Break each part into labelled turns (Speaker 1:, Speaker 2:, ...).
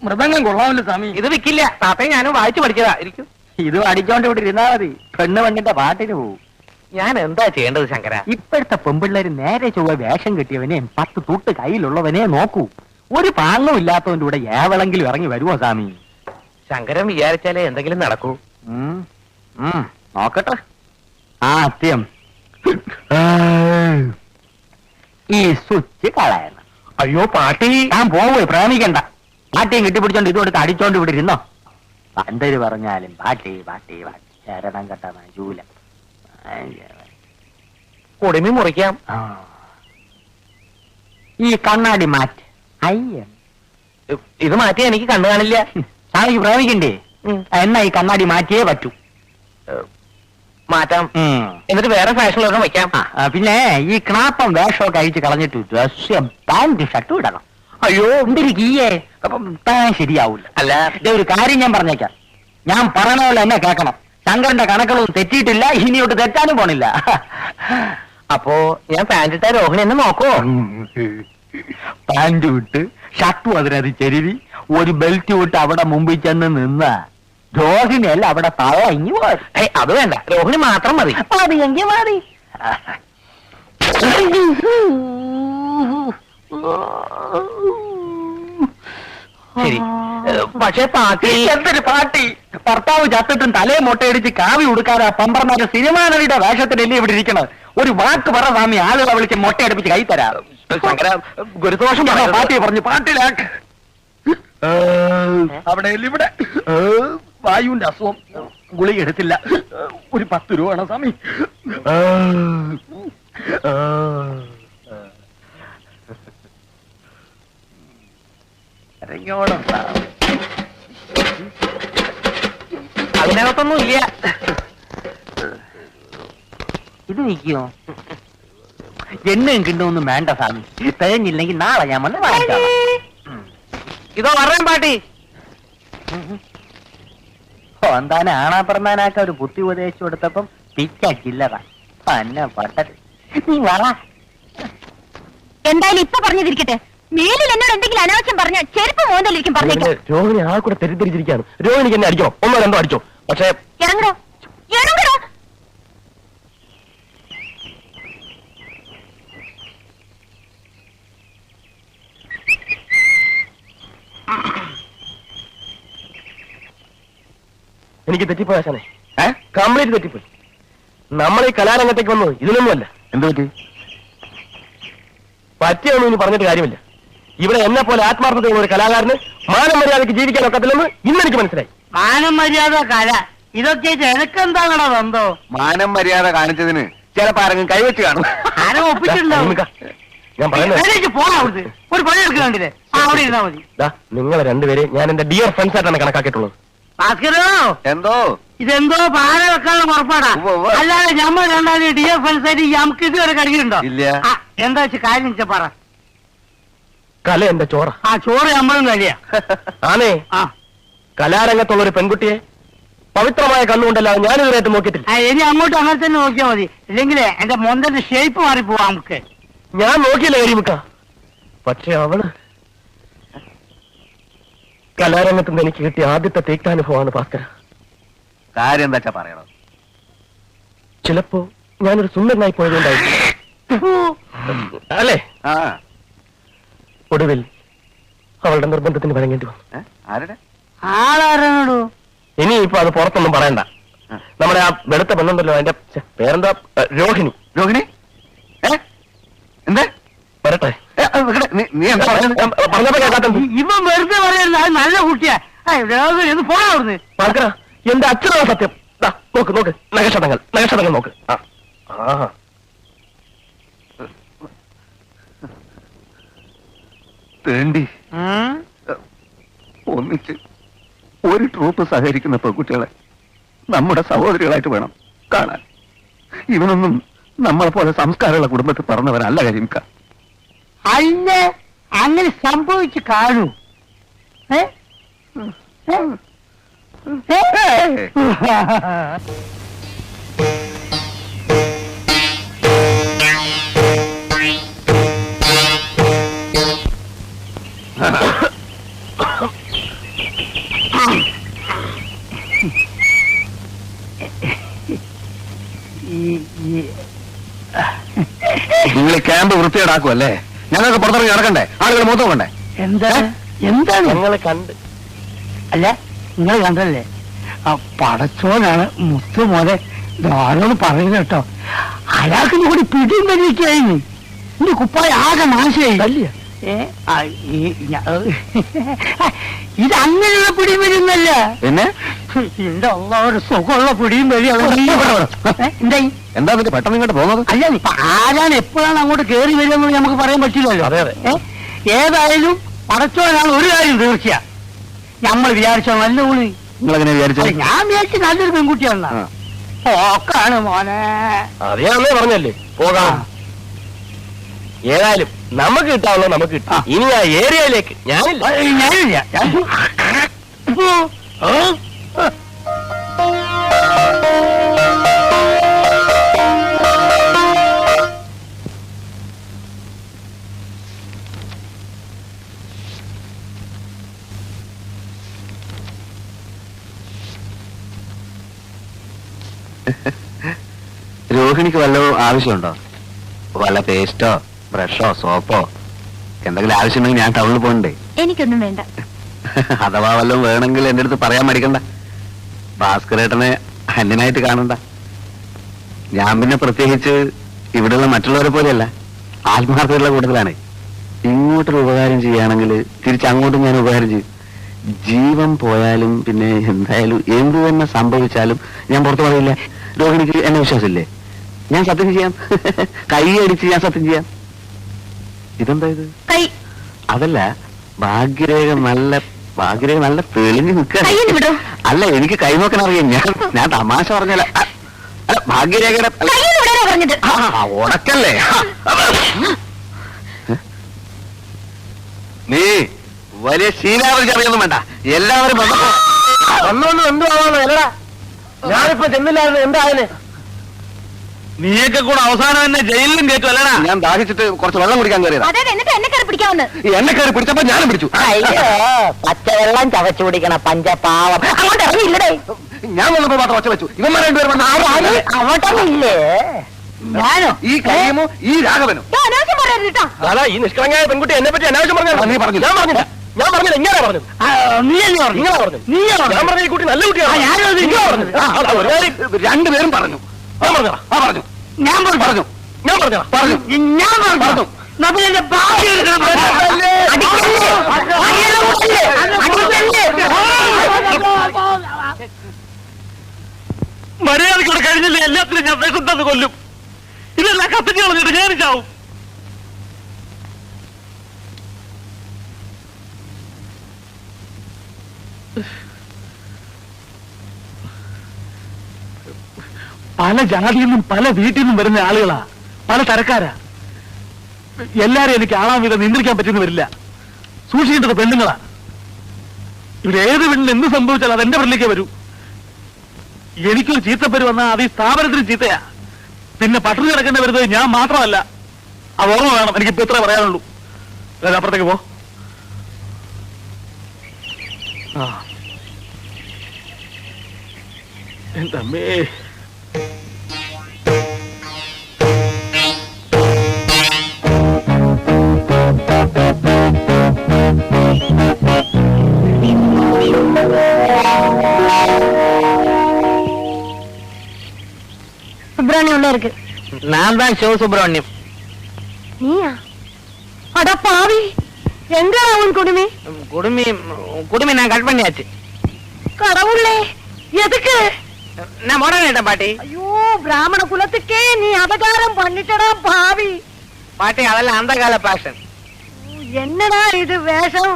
Speaker 1: മൃദംഗം കൊള്ളാമല്ലോ സ്വാമി.
Speaker 2: ഇത് വിൽക്കില്ല, താത്തയും ഞാനും വായിച്ചു പഠിച്ചതാ. ഇരിക്കും.
Speaker 1: ഇത് അടിച്ചോണ്ട് ഇവിടെ ഇരുന്നാ മതി, പെണ്ണ് പെണ്ണിന്റെ പാട്ടിന് പോവും.
Speaker 2: ഞാൻ എന്താ ചെയ്യേണ്ടത് ശങ്കര?
Speaker 1: ഇപ്പോഴത്തെ പെമ്പിള്ളേര് നേരെ ചൊവ്വ വേഷം കെട്ടിയവനെ 10 തൂട്ട് കയ്യിലുള്ളവനെ നോക്കൂ. ഒരു പാങ്ങും ഇല്ലാത്തവന്റെ കൂടെ ഏവളെങ്കിലും ഇറങ്ങി വരുമോ സ്വാമി?
Speaker 2: ശങ്കരൻ വിചാരിച്ചാലേ എന്തെങ്കിലും നടക്കൂ.
Speaker 1: നോക്കട്ടെ. ആദ്യം ഈ സ്വിച്ച് കളയണം.
Speaker 2: അയ്യോ പാട്ടി,
Speaker 1: ഞാൻ പോവേ, പ്രേമിക്കണ്ട. പാട്ടിയും കെട്ടിപ്പിടിച്ചോണ്ട് ഇതുകൊടുത്ത് അടിച്ചോണ്ട് ഇവിടെ ഇരുന്നോ. പന്തര് പറഞ്ഞാലും പാട്ടി പാട്ടി പാട്ടി, ശരണം കെട്ട മജൂല.
Speaker 2: കുടുമി മുറിക്കാം.
Speaker 1: ഈ കണ്ണാടി മാറ്റ്. അയ്യ,
Speaker 2: ഇത് മാറ്റി എനിക്ക് കണ്ണു കാണില്ല.
Speaker 1: സ്വാമിക്ക് പ്രേമിക്കണ്ടേ? എന്നാ ഈ കണ്ണാടി മാറ്റിയേ പറ്റൂ.
Speaker 2: മാറ്റാം, എന്നിട്ട് വേറെ ഫാഷനിലൊക്കെ വയ്ക്കാം.
Speaker 1: പിന്നെ ഈ ക്ലാപ്പം വേഷമൊക്കെ അഴിച്ച് കളഞ്ഞിട്ട് ഡ്രസ് പാന്റ് ഷർട്ടും ഇടണം. അയ്യോ എന്തിരിക്കീയേ, അപ്പം താൻ ശരിയാവൂല.
Speaker 2: അല്ല,
Speaker 1: ഇതേ ഒരു കാര്യം ഞാൻ പറഞ്ഞേക്കാം. ഞാൻ പറഞ്ഞ പോലെ എന്നെ കേൾക്കണം. ശങ്കരന്റെ കണക്കുകളൊന്നും തെറ്റിയിട്ടില്ല, ഇനിയോട്ട് തെറ്റാനും പോണില്ല.
Speaker 2: അപ്പോ ഞാൻ പാന്റ് ഇട്ട രോഹിണി എന്നെ നോക്കോ?
Speaker 1: പാന്റ് വിട്ട് ഷർട്ടും അതിനത് ചെരുവി ഒരു ബെൽറ്റ് വിട്ട് അവിടെ മുമ്പിൽ ചെന്ന് നിന്ന രോഹിണിയല്ല അവിടെ തള ഇങ്ങി പോയി.
Speaker 2: അത് വേണ്ട, രോഹിണി മാത്രം മതി.
Speaker 1: മതി എങ്കിൽ മതി.
Speaker 2: ശരി, പക്ഷേ പാട്ടി.
Speaker 1: എന്തൊരു പാട്ടി! ഭർത്താവ് ചത്തിട്ടും തലയെ മൊട്ടയടിച്ച് കാവി ഉടുക്കാതെ പമ്പർമാരുടെ സിനിമാ നടിയുടെ വേഷത്തിലല്ലേ ഇവിടെ ഇരിക്കണത്. ഒരു വാക്ക് പറ സ്വാമി, ആളുകളെ വിളിച്ച് മൊട്ടയടിപ്പിച്ച് കൈ തരാം.
Speaker 2: ശങ്കര, ഗുരുദോഷം
Speaker 1: പാട്ടി പറഞ്ഞു. പാട്ടിലാക്ക്. അവിടെ ഇവിടെ വായുവിന്റെ അസുഖം, ഗുളിക എടുത്തില്ല. ഒരു 10 രൂപ വേണം സ്വാമി.
Speaker 2: അതിനകത്തൊന്നും ഇല്ല.
Speaker 1: ഇത് നിൽക്കുമോ? എന്നെയും കിട്ടുമൊന്നും വേണ്ട സ്വാമി. തികഞ്ഞില്ലെങ്കിൽ നാളെ ഞാൻ വന്ന് വാങ്ങിക്കാം.
Speaker 2: ഇതോ പറയാൻ പാട്ടി.
Speaker 1: എന്താനെ ആണാ പറഞ്ഞാനാക്ക ഒരു ബുദ്ധി ഉപദേശിച്ചു കൊടുത്തപ്പം പിച്ചാക്കില്ലറ തന്നെ പട്ടത്. നീ വള.
Speaker 3: എന്തായാലും ഇപ്പൊ പറഞ്ഞതിരിക്കട്ടെ, മേലിൽ എന്നോട് എന്തെങ്കിലും അനാവശ്യം പറഞ്ഞ ചെരുപ്പ് മോന്തലിരിക്കും പറഞ്ഞേക്കാം.
Speaker 2: രോഹിണി ആ കൂടെ തെറ്റിദ്ധരിച്ചിരിക്കുകയാണ്. രോഹിണിക്ക് എന്നെ അടിക്കോ, ഒന്നോ രണ്ടോ അടിച്ചോ, പക്ഷേ
Speaker 3: ഇറങ്ങടോ, ഇറങ്ങടോ.
Speaker 2: എനിക്ക് തെറ്റിപ്പോയി ആശാനെ, കംപ്ലീറ്റ് തെറ്റിപ്പോയി. നമ്മൾ ഈ കലാരംഗത്തേക്ക് വന്നത് ഇതിനൊന്നുമല്ല.
Speaker 1: എന്ത് പറ്റി?
Speaker 2: പറ്റിയൊന്നും ഇനി പറഞ്ഞിട്ട് കാര്യമില്ല. ഇവിടെ എന്നെ പോലെ ആത്മാർത്ഥതയുള്ള ഒരു കലാകാരന് മാനം മര്യാദയ്ക്ക് ജീവിക്കാൻ ഒക്കത്തില്ലെന്ന് ഇന്നെനിക്ക് മനസ്സിലായി.
Speaker 1: മാനം മര്യാദ കല ഇതൊക്കെ എനക്കെന്താണോ ബന്ധോ?
Speaker 4: മാനം മര്യാദ കാണിച്ചതിന് ചിലപ്പോ ആരെങ്കിലും കൈവച്ച് കാണും.
Speaker 1: ആരും ഒപ്പിച്ചിട്ടുണ്ടാവും.
Speaker 2: ഞാൻ പറയുന്നത്
Speaker 1: പോണ ഒരു പണി എടുക്കുന്നുണ്ടില്ലേ, അവിടെ ഇരുന്നാ മതി.
Speaker 2: നിങ്ങളെ രണ്ടുപേരെ ഞാൻ എന്റെ ഡിയർ ഫ്രണ്ട്സ് ആയിട്ടാണ് കണക്കാക്കിയിട്ടുള്ളത്.
Speaker 1: ഭാസ്കരോ,
Speaker 4: എന്തോ
Speaker 1: ഇതെന്തോ പാല വെക്കാനുള്ള പുറപ്പാടാ. അല്ലാതെ നമ്മൾ രണ്ടാമത് ഡിയർ ഫ്രണ്ട്സ് ആയിട്ട് നമുക്ക് ഇതുവരെ കടിക്കുന്നുണ്ടോ?
Speaker 4: ഇല്ല.
Speaker 1: എന്താ വെച്ചാൽ കാര്യം വെച്ചാ പറ.
Speaker 2: കല എന്റെ ചോറ.
Speaker 1: ആ ചോറ് നമ്മളും കഴിയാ.
Speaker 2: ആണേ, കലാരംഗത്തുള്ള ഒരു പെൺകുട്ടിയെ പവിത്രമായ കണ്ണുകൊണ്ടല്ലാതെ ഞാനിതുവരെയായിട്ട് നോക്കിയിട്ടില്ല.
Speaker 1: ഇനി അങ്ങോട്ട് അങ്ങനെ തന്നെ നോക്കിയാൽ മതി, ഇല്ലെങ്കിലേ എന്റെ മൊന്തന്റെ ഷേപ്പ് മാറിപ്പോവാ. നമുക്ക്
Speaker 2: ഞാൻ നോക്കിയില്ല കരിമുക്ക, പക്ഷെ അവള് കലാരംഗത്ത് നിന്ന് എനിക്ക് കിട്ടിയ ആദ്യത്തെ തീക്താനുഭവമാണ് ഭാസ്കര.
Speaker 4: കാര്യം എന്താ വെച്ചാ പറയണോ?
Speaker 2: ചിലപ്പോ ഞാനൊരു സുന്ദരനായി പോയതുകൊണ്ടായിരിക്കും അല്ലേ? ഒടുവിൽ അവളുടെ നിർബന്ധത്തിന് വഴങ്ങേണ്ടി വന്നു.
Speaker 4: ആരുടെ
Speaker 1: ആളാരണോ?
Speaker 2: ഇനിയിപ്പോ അത് പുറത്തൊന്നും പറയണ്ട. നമ്മുടെ ആ വെളുത്ത പെണ്ണുണ്ടല്ലോ, അതിന്റെ പേരെന്താ? രോഹിണി.
Speaker 4: രോഹിണി എന്താ?
Speaker 2: വരട്ടെ. പറഞ്ഞപ്പോ കേൾക്കാത്ത
Speaker 1: ഇവൻ വെറുതെ പറയരുത്, അത് നല്ല കുട്ടിയാ. പോണാവുന്നത്
Speaker 2: ഭാസ്കര, എന്റെ അച്ഛനാണ് സത്യം. നോക്ക് നോക്ക്, നഗക്ഷതങ്ങൾ നോക്ക്.
Speaker 4: തേണ്ടി ഒന്നിച്ച് ഒരു ട്രൂപ്പ് സഹകരിക്കുന്ന പെൺകുട്ടികളെ നമ്മുടെ സഹോദരികളായിട്ട് വേണം കാണാൻ. ഇവനൊന്നും നമ്മളെ പോലെ സംസ്കാരമുള്ള കുടുംബത്തിൽ പറഞ്ഞവരല്ല കരിമിക്ക.
Speaker 1: അല്ല, അങ്ങനെ സംഭവിച്ചു കാണൂ.
Speaker 4: നിങ്ങൾ ക്യാമ്പ് വൃത്തിയേടാക്കുമല്ലേ? ഞങ്ങൾക്ക് പുറത്തിറങ്ങി നടക്കണ്ടേ? ആളുകൾ മൊത്തം കൊണ്ടേ?
Speaker 1: എന്താണ്
Speaker 2: ഞങ്ങളെ കണ്ട്.
Speaker 1: അല്ല നിങ്ങൾ കണ്ടല്ലേ? പടച്ചോനാണ് മുത്തു മോനെ ആരോട് പറയുന്നത് കേട്ടോ. അയാൾക്ക് കൂടി പിടിയും വലിക്കായിരുന്നു. എന്റെ കുപ്പായ ആകെ നാശമായി. ഇത് അങ്ങനെയുള്ള പിടിയും വരുന്നല്ല.
Speaker 4: പിന്നെ
Speaker 1: എന്റെ ഒരു സുഖമുള്ള പിടിയും വലിയാണ്. എന്തായി?
Speaker 4: എന്താ പെട്ടെന്ന് ഇങ്ങോട്ട് പോകുന്നത്?
Speaker 1: അല്ല ഇപ്പൊ ആരാണ് എപ്പോഴാണ് അങ്ങോട്ട് കയറി വരികയെന്ന് നമുക്ക് പറയാൻ പറ്റില്ലല്ലോ.
Speaker 2: അതെ അതെ.
Speaker 1: ഏതായാലും പടച്ചോനാണ് ഒരു കാര്യം തീർച്ചയാ. നമ്മൾ വിചാരിച്ചോ നല്ല ഊണ്.
Speaker 4: നിങ്ങളെങ്ങനെ വിചാരിച്ചത്?
Speaker 1: ഞാൻ വിചാരിച്ചു നല്ലൊരു പെൺകുട്ടിയാണ്. ഓക്കാണ് മോനെ.
Speaker 2: അറിയാമെന്നേ പറഞ്ഞല്ലേ പോകാം. ഏതായാലും നമുക്ക് കിട്ടാവുന്നത് നമുക്ക് കിട്ടും. ഇനി ആ ഏരിയയിലേക്ക് ഞാനില്ല.
Speaker 1: ഞാനില്ല.
Speaker 4: രോഹിണിക്ക് വല്ല ആവശ്യമുണ്ടോ? വല്ല പേസ്റ്റോ ബ്രഷോ സോപ്പോ എന്തെങ്കിലും ആവശ്യമുണ്ടെങ്കിൽ ഞാൻ ടൗണിൽ പോകണ്ടേ?
Speaker 3: എനിക്കൊന്നും വേണ്ട.
Speaker 4: അഥവാ വല്ലതും വേണമെങ്കിൽ എന്റെ അടുത്ത് പറയാൻ മടിക്കണ്ട. ഭാസ്കരേട്ടനെ അന്യനായിട്ട് കാണണ്ട. ഞാൻ പിന്നെ പ്രത്യേകിച്ച് ഇവിടെയുള്ള മറ്റുള്ളവരെ പോലെയല്ല, ആത്മാർത്ഥതയുള്ള കൂടുതലാണ്. ഇങ്ങോട്ടൊരു ഉപകാരം ചെയ്യുകയാണെങ്കിൽ തിരിച്ചങ്ങോട്ടും ഞാൻ ഉപകാരം ചെയ്യും. ജീവൻ പോയാലും പിന്നെ എന്തായാലും എന്തു തന്നെ സംഭവിച്ചാലും ഞാൻ പുറത്തു പറയില്ല. രോഹിണിക്ക് എന്നെ വിശ്വാസമില്ലേ? ഞാൻ സത്യം ചെയ്യാം. കൈ അടിച്ച് ഞാൻ സത്യം ചെയ്യാം. ഇതെന്താ ഇത്?
Speaker 3: കൈ
Speaker 4: അതല്ല, ഭാഗ്യരേഖ നല്ല തെളിഞ്ഞു
Speaker 3: കയ്യിന്ന് വിടോ.
Speaker 4: നിൽക്കുക. അല്ല, എനിക്ക് കൈ നോക്കാൻ അറിയാം. ഞാൻ തമാശ പറഞ്ഞല്ല. അല്ല, ഭാഗ്യരേഖയുടെ
Speaker 3: കയ്യിന്ന് വിടാനാ പറഞ്ഞത്.
Speaker 4: ഉടക്കല്ലേ? നീ വലിയ ശീലാവധി അറിയൊന്നും വേണ്ട. എല്ലാവരും
Speaker 2: വന്നോണ്ട് എന്തു ആവാനോ അല്ലടാ. ഞാനിപ്പോ ചെന്നില്ലായിരുന്നു. എന്തായാലും
Speaker 1: നീയൊക്കെ കൂടെ അവസാനം എന്നെ ജയിലിലും കയറ്റും അല്ലടാ.
Speaker 4: ഞാൻ ദാഹിച്ചിട്ട് കുറച്ച് വെള്ളം കുടിക്കാൻ കയറിയതാ.
Speaker 3: അതെ, എന്നിട്ട് എന്നെ കയറി പിടിക്കാവുന്ന.
Speaker 4: എന്നെ കയറി പിടിച്ചപ്പോ ഞാനും പിടിച്ചു.
Speaker 5: അയ്യോ, പച്ചവെള്ളം ചവച്ചു കുടിക്കണ പഞ്ചപാവം. അങ്ങോട്ട് ഇറങ്ങിയില്ലടേ.
Speaker 4: ഞാൻ വന്നപ്പോ മാത്രം ഒച്ച വെച്ചു. ഇവന്മാരെ രണ്ടുപേരും
Speaker 5: അങ്ങോട്ടൊന്നില്ലേ?
Speaker 4: ഞാനോ? ഈ കയ്യമോ ഈ രാഘവനോ?
Speaker 3: അനാവശ്യം പറയരുത് കേട്ടോ.
Speaker 2: അതാ ഈ നിഷ്കളങ്കയായ പെൺകുട്ടി എന്നെ പറ്റി അനാവശ്യം പറഞ്ഞു.
Speaker 4: നീ പറഞ്ഞു.
Speaker 2: ഞാൻ പറഞ്ഞില്ല. ഇങ്ങനെ പറഞ്ഞത്. ഇങ്ങനെ പറഞ്ഞു. ഞാൻ പറഞ്ഞ ഈ കുട്ടി നല്ല കുട്ടിയാണ്.
Speaker 4: രണ്ടുപേരും പറഞ്ഞു.
Speaker 2: ഞാൻ പറഞ്ഞ
Speaker 4: പറഞ്ഞു. ഞാൻ പറഞ്ഞു.
Speaker 2: ഞാൻ പറഞ്ഞ
Speaker 4: പറഞ്ഞു.
Speaker 1: ഞാൻ പറഞ്ഞു. നമ്മളെന്റെ ഭാഗ്യ
Speaker 2: മര്യാദക്കൂടെ കഴിഞ്ഞില്ലേ എല്ലാത്തിനും ഞാൻ വിശുദ്ധന്ന് കൊല്ലും. ഇതെല്ലാം കത്തിച്ച് കളഞ്ഞിട്ട് ഞാൻ ചാവും.
Speaker 1: പല ജാതിയിൽ നിന്നും പല വീട്ടിൽ നിന്നും വരുന്ന ആളുകളാ, പല തരക്കാരാ. എല്ലാരും എനിക്ക് ആളാം വിധം നിയന്ത്രിക്കാൻ പറ്റുന്ന വരില്ല. സൂക്ഷിക്കേണ്ടത് പെണ്ണുങ്ങളാ. ഇവിടെ ഏത് പെണ്ണിന് എന്ത് സംഭവിച്ചാലും അതെന്റെ പെണ്ണിലേക്ക് വരൂ. എനിക്കൊരു ചീത്തപ്പേര് വന്നാൽ അത് ഈ സ്ഥാപനത്തിന് ചീത്തയാ. പിന്നെ പട്ടിണി കിടക്കേണ്ടി വരുന്നത് ഞാൻ മാത്രമല്ല. അത് ഓർമ്മ വേണം. എനിക്കിപ്പോ ഇത്ര പറയാനുള്ളൂ. അപ്പുറത്തേക്ക് പോ. എന്തമ്മേ,
Speaker 3: சுப்பிரமணியம் உள்ள இருக்கு.
Speaker 5: நான் தான் சிவ சுப்பிரமணியம்.
Speaker 3: நீயா? அட பாவி, எங்க உன் குடுமி?
Speaker 5: குடுமி நான் கட் பண்ணியாச்சு.
Speaker 3: கடவுளே, எதுக்கு?
Speaker 5: நான் முடங்கிட்டேன் பாட்டி.
Speaker 3: ஐயோ, பிராமண குலத்துக்கே நீ அபகாரம் பண்ணிட்டடா பாவி.
Speaker 5: பாட்டி அதெல்லாம் அந்த கால பேஷன்.
Speaker 3: என்னடா இது வேஷம்?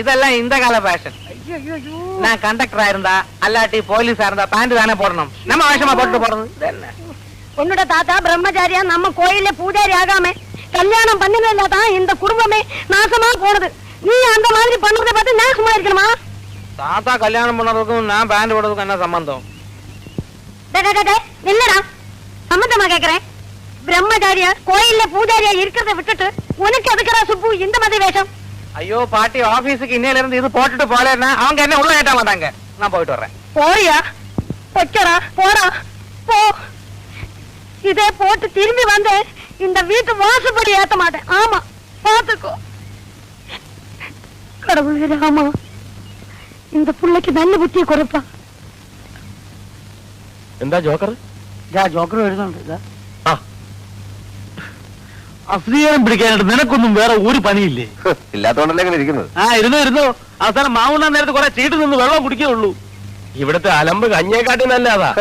Speaker 5: இதெல்லாம் இந்த கால பேஷன்.
Speaker 3: ஐயோ,
Speaker 5: நான் கண்டக்டரா இருந்தா அல்லாட்டி போலீஸா இருந்தா பேண்ட் தானே போடணும். நம்ம வேஷமா போட்டு போறது.
Speaker 3: உன்னோட தாத்தா பிரம்மச்சாரியா நம்ம கோயில்ல பூஜாரி ஆகாம கல்யாணம் பண்ணினதான் இந்த குடும்பமே நாசமா போனது. நீ அந்த மாதிரி பண்றதை பார்த்து நான் சும்மா இருக்கணுமா?
Speaker 5: தாத்தா கல்யாணம் பண்ணறதுக்கும் நான் பேண்ட் போடுறதுக்கும் என்ன சம்பந்தம்?
Speaker 3: இல்லடா, சம்பந்தமா கேக்குறேன். பிரம்மச்சாரியா கோயில்ல பூஜாரியா இருக்கிறத விட்டுட்டு உனக்கு எதுக்குறா சுப்பு இந்த மாதிரி வேஷம்?
Speaker 5: ஐயோ பாட்டி, ஆபீஸுக்கு இன்னையில இருந்து இது போட்டுட்டு போலேன்னா அவங்க என்ன உள்ள ஏட்ட மாட்டாங்க. நான் போயிட்டு வர்றேன்.
Speaker 3: போறியா? வைக்கடா போடா போ இதே போட்டு திரும்பி வந்து இந்த வீட்டு வாசப்படி ஏத்த மாட்டேன் ஆமா பாத்துக்கோ கடவுளே ராமா இந்த புள்ளைக்கு நல்ல புத்தியை கொடுப்பா
Speaker 2: എന്താ ജോക്കർ
Speaker 1: ജോക്കർ വരുന്നുണ്ട് അശ്ലീലം പിടിക്കാനായിട്ട് നിനക്കൊന്നും വേറെ ഒരു പണിയില്ലേ?
Speaker 4: ഇല്ലാത്തോണ്ടല്ലേ ഇങ്ങനെ ഇരിക്കുന്നത്.
Speaker 1: ഇരുന്നു അവസാനം മാവുണ്ണാൻ നേരത്ത് കുറെ ചീട്ട് നിന്ന് വെള്ളം കുടിക്കുകയുള്ളൂ.
Speaker 2: ഇവിടുത്തെ അലമ്പ് കഞ്ഞേക്കാട്ടി നല്ലതാ.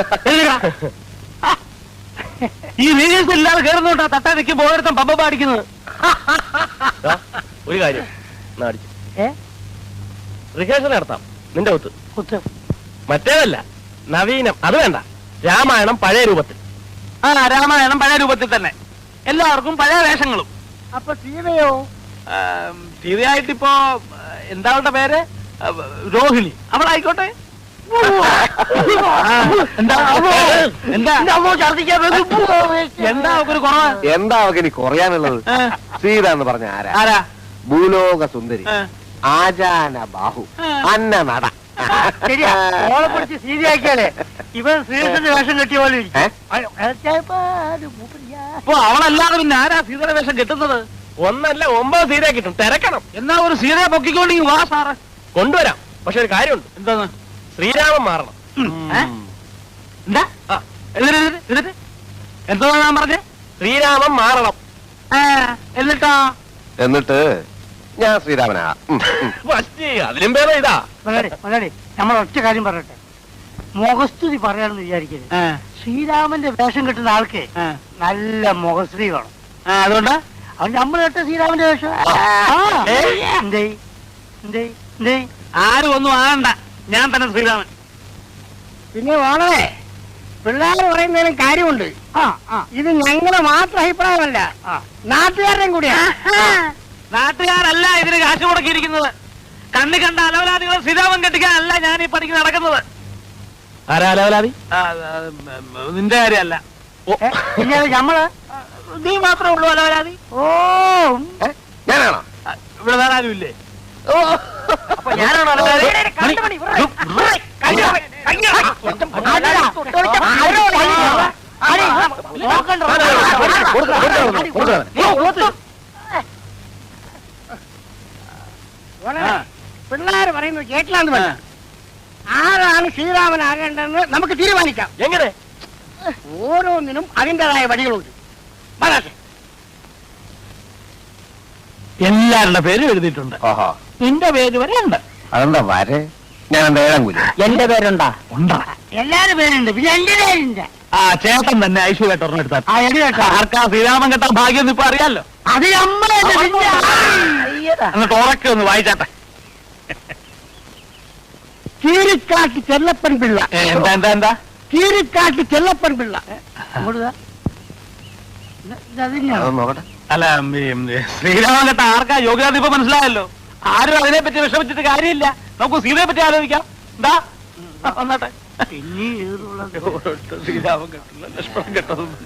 Speaker 1: ഈ വീഡിയോസ് ഇല്ലാതെ കയറുന്നോട്ടാ തട്ടാ നിൽക്കുമ്പോ ഓരോരുത്തൻ പമ്പ പാടിക്കുന്നത്.
Speaker 2: ഒരു കാര്യം റിഹേഴ്സൽ നടത്താം നിന്റെ ഒത്ത്. മറ്റേതല്ല നവീനം, അത് വേണ്ട. രാമായണം പഴയ രൂപത്തിൽ.
Speaker 1: രാമായണം പഴയ രൂപത്തിൽ തന്നെ, എല്ലാവർക്കും പഴയ വേഷങ്ങളും.
Speaker 5: അപ്പൊ സീതയോ?
Speaker 1: സീതയായിട്ടിപ്പോ എന്താ അവളുടെ പേര്? രോഹിണി. അവളായിക്കോട്ടെ. എന്താ അവക്കൊരു കുറവ്?
Speaker 4: എന്താ അവക്ക് ഇനി കുറയാനുള്ളത്? സീത എന്ന് പറഞ്ഞ
Speaker 1: ആരാ?
Speaker 4: ഭൂലോക സുന്ദരി, ആചാന ബാഹു, അന്ന നട.
Speaker 5: ശരിയാ, ഓളെ പിടിച്ച് സീതയാക്കിയാലേ ഇവൻ ശ്രീകൃഷ്ണന്റെ വേഷം കെട്ടിയ പോലെ
Speaker 1: അപ്പൊ അവളല്ലാതെ പിന്നെ ആരാ സീതയുടെ വേഷം കെട്ടുന്നത്?
Speaker 2: ഒന്നല്ല 9 സീതയെ കിട്ടും, തിരക്കണം.
Speaker 1: എന്നാ ഒരു സീതയെ പൊക്കിക്കൊണ്ടെങ്കിൽ വാ സാറ്.
Speaker 2: കൊണ്ടുവരാം. പക്ഷെ ഒരു കാര്യമുണ്ട്.
Speaker 1: എന്താന്ന്?
Speaker 2: ശ്രീരാമൻ മാറണം.
Speaker 1: എന്താ എന്നിട്ട് എന്താ ഞാൻ പറഞ്ഞേ?
Speaker 2: ശ്രീരാമൻ മാറണം.
Speaker 4: എന്നിട്ട് ഞാൻ ശ്രീരാമനാ.
Speaker 2: അതിലും പേരെ ഇതാ
Speaker 5: മലയാളി നമ്മൾ ഒറ്റ കാര്യം പറയട്ടെ. മുഖസ്തുതി പറയാണെന്ന് വിചാരിക്കരുത്. ശ്രീരാമന്റെ വേഷം കിട്ടുന്ന ആൾക്ക് നല്ല മുഖസ്തുതി വേണം.
Speaker 1: അതുകൊണ്ട്
Speaker 5: നമ്മൾ കേട്ട ശ്രീരാമന്റെ വേഷം
Speaker 1: ആരും ഒന്നും ആകണ്ട, ഞാൻ തന്നെ ശ്രീരാമൻ.
Speaker 5: പിന്നെ വേണേ പിള്ളേർ പറയുന്നതിനും കാര്യമുണ്ട്. ഇത് ഞങ്ങളുടെ മാത്രം അഭിപ്രായമല്ല, നാട്ടുകാരുടെയും കൂടിയാ.
Speaker 1: നാട്ടുകാരല്ല ഇതിന് കാശ് മുടക്കിയിരിക്കുന്നത്. കണ്ണി കണ്ട അലവലാദികളെ ശ്രീരാമൻ കെട്ടിക്കാനല്ല ഞാൻ ഈ പണിക്ക് നടക്കുന്നത്.
Speaker 2: ആരാ അലവലാതി?
Speaker 1: നിന്റെ കാര്യമല്ല.
Speaker 5: പിന്നെ നമ്മള്
Speaker 1: നീ മാത്രമേ ഉള്ളൂ അലവലാതി.
Speaker 5: ഓ
Speaker 4: ഞാനാണോ?
Speaker 1: ഇവിടെ വേറെ ആരും ഇല്ലേ?
Speaker 5: അപ്പൊ ഞാനാണോ അലവലാതി? പിള്ളേര് പറയുന്നത് കേട്ടില്ലാന്ന് പറഞ്ഞ ആരാണ് ശ്രീരാമൻ ആകേണ്ടതെന്ന് നമുക്ക് തീരുമാനിക്കാം.
Speaker 2: എങ്ങനെ?
Speaker 5: ഓരോന്നിനും അതിൻ്റെതായ വഴികളുണ്ട്.
Speaker 1: എല്ലാവരുടെ പേരും എഴുതിയിട്ടുണ്ട്.
Speaker 4: ഓഹോ,
Speaker 1: നിന്റെ പേര് വരെ ഉണ്ട്.
Speaker 4: അതെന്താ വരെ? ഞാൻ എന്താ ഏഴാം കൂലി?
Speaker 5: എന്റെ പേരുണ്ടാ?
Speaker 1: ഉണ്ടാ.
Speaker 5: എല്ലാരും പേരുണ്ട്, പിന്നെ എന്റെ പേരുണ്ട്.
Speaker 1: ചേട്ടൻ തന്നെ ഐശ്വര്യായിട്ട് ഒരെണ്ണം എടുത്താൽ.
Speaker 5: എഴുതിട്ടോ.
Speaker 1: ആർക്കാ ശ്രീരാമൻ കെട്ടാൻ ഭാഗ്യം ഇപ്പൊ അറിയാലോ.
Speaker 5: അത് നമ്മളെ
Speaker 1: എന്നിട്ട് ഉറക്കെ ഒന്ന് വായിച്ചാട്ടെ.
Speaker 5: കീരിക്കാട്ട് ചെല്ലപ്പൻ പിള്ള.
Speaker 1: എന്താ
Speaker 5: കീരിക്കാട്ട് ചെല്ലപ്പൻ പിള്ള.
Speaker 4: അതൊന്ന് നോക്കട്ടെ.
Speaker 1: അല്ല, ശ്രീരാമൻ കെട്ട ആർക്കാ യോഗ്യത ഇപ്പൊ മനസ്സിലായല്ലോ. ആരും അതിനെ പറ്റി വിഷമിച്ചിട്ട് കാര്യമില്ല. നമുക്ക് സീതയെ പറ്റി ആലോചിക്കാം. എന്താ വന്നാട്ടെ.
Speaker 5: പിന്നെ
Speaker 1: ശ്രീരാമൻ കെട്ടില്ല, ലക്ഷ്മണൻ കെട്ടതൊന്നും